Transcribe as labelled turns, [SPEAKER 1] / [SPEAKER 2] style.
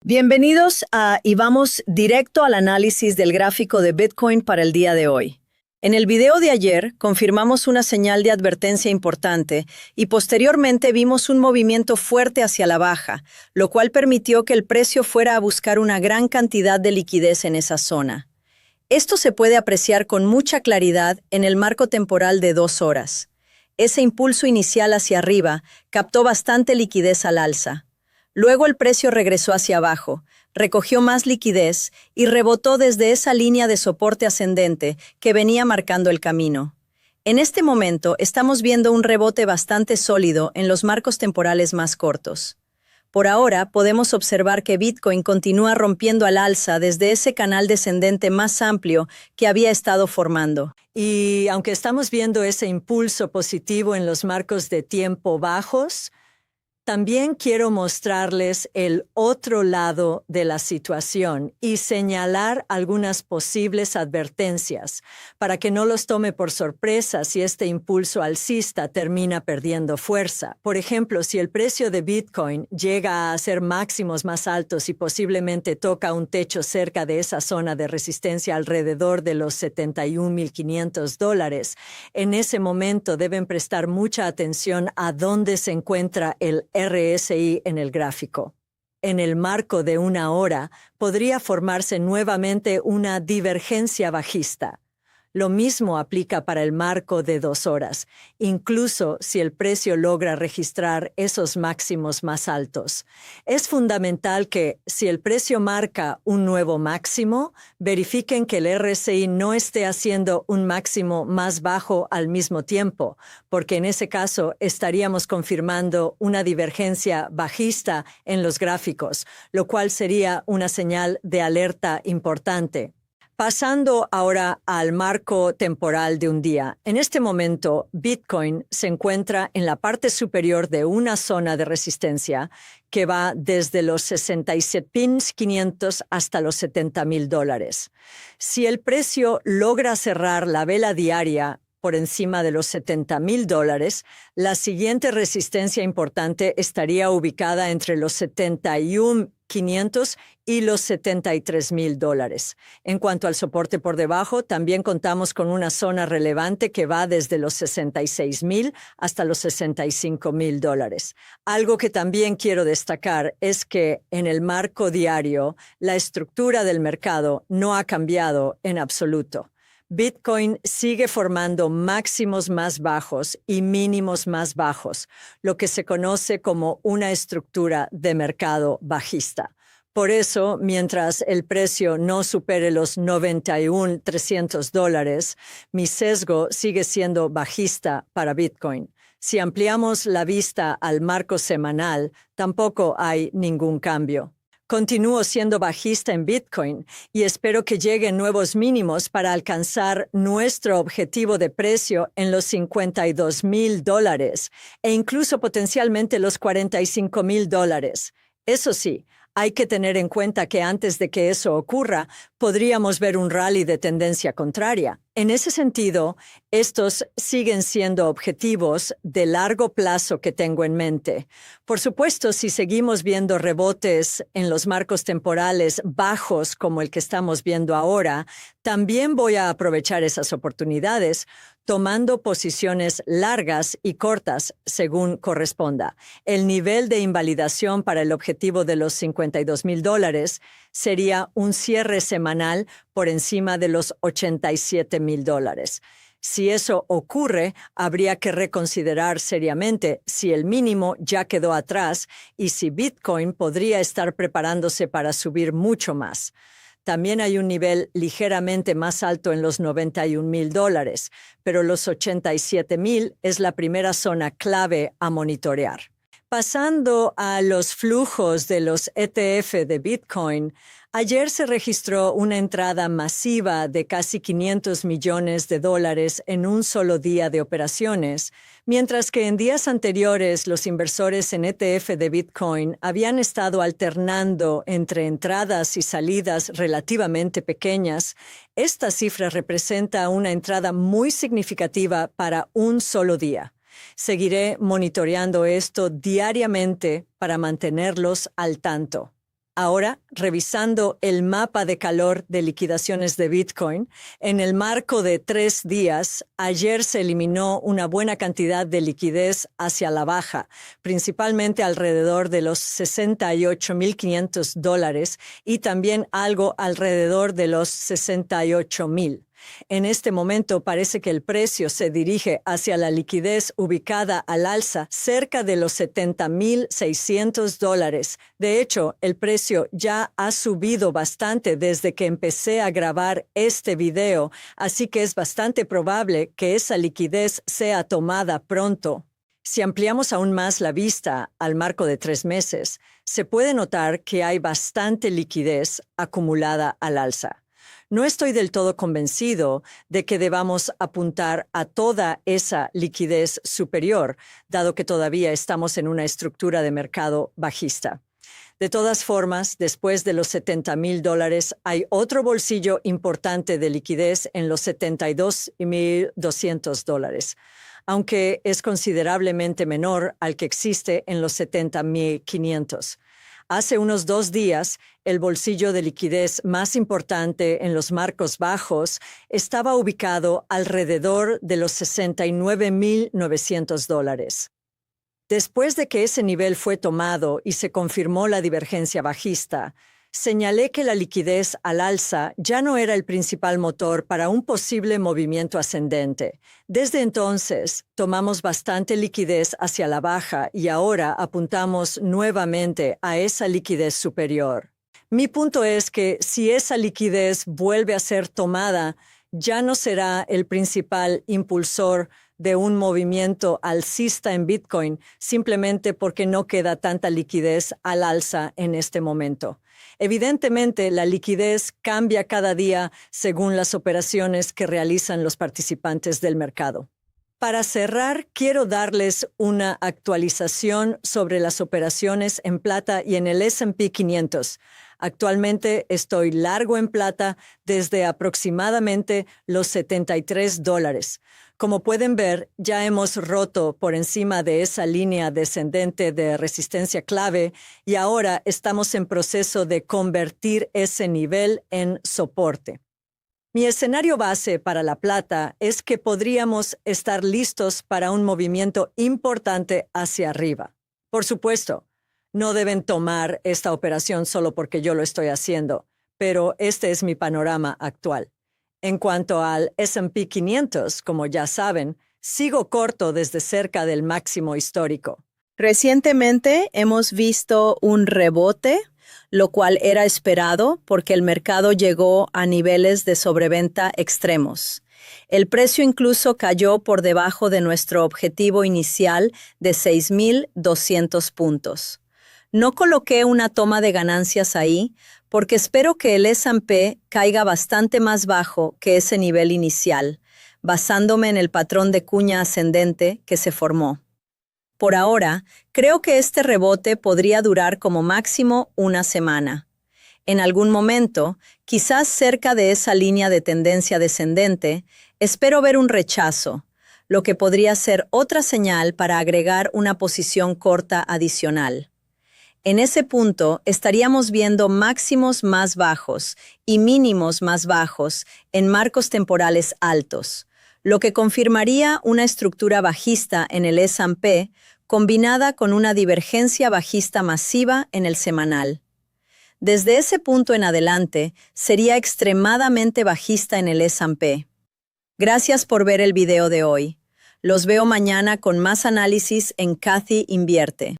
[SPEAKER 1] Bienvenidos y vamos directo al análisis del gráfico de Bitcoin para el día de hoy. En el video de ayer confirmamos una señal de advertencia importante y posteriormente vimos un movimiento fuerte hacia la baja, lo cual permitió que el precio fuera a buscar una gran cantidad de liquidez en esa zona. Esto se puede apreciar con mucha claridad en el marco temporal de 2 horas. Ese impulso inicial hacia arriba captó bastante liquidez al alza. Luego el precio regresó hacia abajo, recogió más liquidez y rebotó desde esa línea de soporte ascendente que venía marcando el camino. En este momento estamos viendo un rebote bastante sólido en los marcos temporales más cortos. Por ahora podemos observar que Bitcoin continúa rompiendo al alza desde ese canal descendente más amplio que había estado formando.
[SPEAKER 2] Y aunque estamos viendo ese impulso positivo en los marcos de tiempo bajos, también quiero mostrarles el otro lado de la situación y señalar algunas posibles advertencias para que no los tome por sorpresa si este impulso alcista termina perdiendo fuerza. Por ejemplo, si el precio de Bitcoin llega a hacer máximos más altos y posiblemente toca un techo cerca de esa zona de resistencia alrededor de los $71,500, en ese momento deben prestar mucha atención a dónde se encuentra el RSI en el gráfico. En el marco de 1 hora podría formarse nuevamente una divergencia bajista. Lo mismo aplica para el marco de 2 horas, incluso si el precio logra registrar esos máximos más altos. Es fundamental que, si el precio marca un nuevo máximo, verifiquen que el RSI no esté haciendo un máximo más bajo al mismo tiempo, porque en ese caso estaríamos confirmando una divergencia bajista en los gráficos, lo cual sería una señal de alerta importante. Pasando ahora al marco temporal de un día. En este momento, Bitcoin se encuentra en la parte superior de una zona de resistencia que va desde los 67.500 hasta los $70,000. Si el precio logra cerrar la vela diaria por encima de los $70,000, la siguiente resistencia importante estaría ubicada entre los 71,500 y los $73,000. En cuanto al soporte por debajo, también contamos con una zona relevante que va desde los 66,000 hasta los $65,000. Algo que también quiero destacar es que en el marco diario, la estructura del mercado no ha cambiado en absoluto. Bitcoin sigue formando máximos más bajos y mínimos más bajos, lo que se conoce como una estructura de mercado bajista. Por eso, mientras el precio no supere los $91,300, mi sesgo sigue siendo bajista para Bitcoin. Si ampliamos la vista al marco semanal, tampoco hay ningún cambio. Continúo siendo bajista en Bitcoin y espero que lleguen nuevos mínimos para alcanzar nuestro objetivo de precio en los $52,000 e incluso potencialmente los $45,000. Eso sí, hay que tener en cuenta que antes de que eso ocurra, podríamos ver un rally de tendencia contraria. En ese sentido, estos siguen siendo objetivos de largo plazo que tengo en mente. Por supuesto, si seguimos viendo rebotes en los marcos temporales bajos como el que estamos viendo ahora, también voy a aprovechar esas oportunidades, tomando posiciones largas y cortas según corresponda. El nivel de invalidación para el objetivo de los $52,000 sería un cierre semanal por encima de los $87,000. Si eso ocurre, habría que reconsiderar seriamente si el mínimo ya quedó atrás y si Bitcoin podría estar preparándose para subir mucho más. También hay un nivel ligeramente más alto en los $91,000, pero los 87,000 es la primera zona clave a monitorear. Pasando a los flujos de los ETF de Bitcoin, ayer se registró una entrada masiva de casi $500 millones en un solo día de operaciones, mientras que en días anteriores los inversores en ETF de Bitcoin habían estado alternando entre entradas y salidas relativamente pequeñas. Esta cifra representa una entrada muy significativa para un solo día. Seguiré monitoreando esto diariamente para mantenerlos al tanto. Ahora, revisando el mapa de calor de liquidaciones de Bitcoin, en el marco de 3 días, ayer se eliminó una buena cantidad de liquidez hacia la baja, principalmente alrededor de los $68.500 y también algo alrededor de los 68.000. En este momento parece que el precio se dirige hacia la liquidez ubicada al alza cerca de los $70.600. De hecho, el precio ya ha subido bastante desde que empecé a grabar este video, así que es bastante probable que esa liquidez sea tomada pronto. Si ampliamos aún más la vista al marco de 3 meses, se puede notar que hay bastante liquidez acumulada al alza. No estoy del todo convencido de que debamos apuntar a toda esa liquidez superior, dado que todavía estamos en una estructura de mercado bajista. De todas formas, después de los $70.000, hay otro bolsillo importante de liquidez en los $72.200, aunque es considerablemente menor al que existe en los $70.500. Hace unos 2 días, el bolsillo de liquidez más importante en los marcos bajos estaba ubicado alrededor de los $69.900. Después de que ese nivel fue tomado y se confirmó la divergencia bajista, señalé que la liquidez al alza ya no era el principal motor para un posible movimiento ascendente. Desde entonces, tomamos bastante liquidez hacia la baja y ahora apuntamos nuevamente a esa liquidez superior. Mi punto es que si esa liquidez vuelve a ser tomada, ya no será el principal impulsor de un movimiento alcista en Bitcoin, simplemente porque no queda tanta liquidez al alza en este momento. Evidentemente, la liquidez cambia cada día según las operaciones que realizan los participantes del mercado. Para cerrar, quiero darles una actualización sobre las operaciones en plata y en el S&P 500. Actualmente estoy largo en plata desde aproximadamente los $73. Como pueden ver, ya hemos roto por encima de esa línea descendente de resistencia clave y ahora estamos en proceso de convertir ese nivel en soporte. Mi escenario base para la plata es que podríamos estar listos para un movimiento importante hacia arriba. Por supuesto, no deben tomar esta operación solo porque yo lo estoy haciendo, pero este es mi panorama actual. En cuanto al S&P 500, como ya saben, sigo corto desde cerca del máximo histórico.
[SPEAKER 1] Recientemente hemos visto un rebote, lo cual era esperado porque el mercado llegó a niveles de sobreventa extremos. El precio incluso cayó por debajo de nuestro objetivo inicial de 6.200 puntos. No coloqué una toma de ganancias ahí porque espero que el S&P caiga bastante más bajo que ese nivel inicial, basándome en el patrón de cuña ascendente que se formó. Por ahora, creo que este rebote podría durar como máximo una semana. En algún momento, quizás cerca de esa línea de tendencia descendente, espero ver un rechazo, lo que podría ser otra señal para agregar una posición corta adicional. En ese punto, estaríamos viendo máximos más bajos y mínimos más bajos en marcos temporales altos, lo que confirmaría una estructura bajista en el S&P combinada con una divergencia bajista masiva en el semanal. Desde ese punto en adelante, sería extremadamente bajista en el S&P. Gracias por ver el video de hoy. Los veo mañana con más análisis en Kathy Invierte.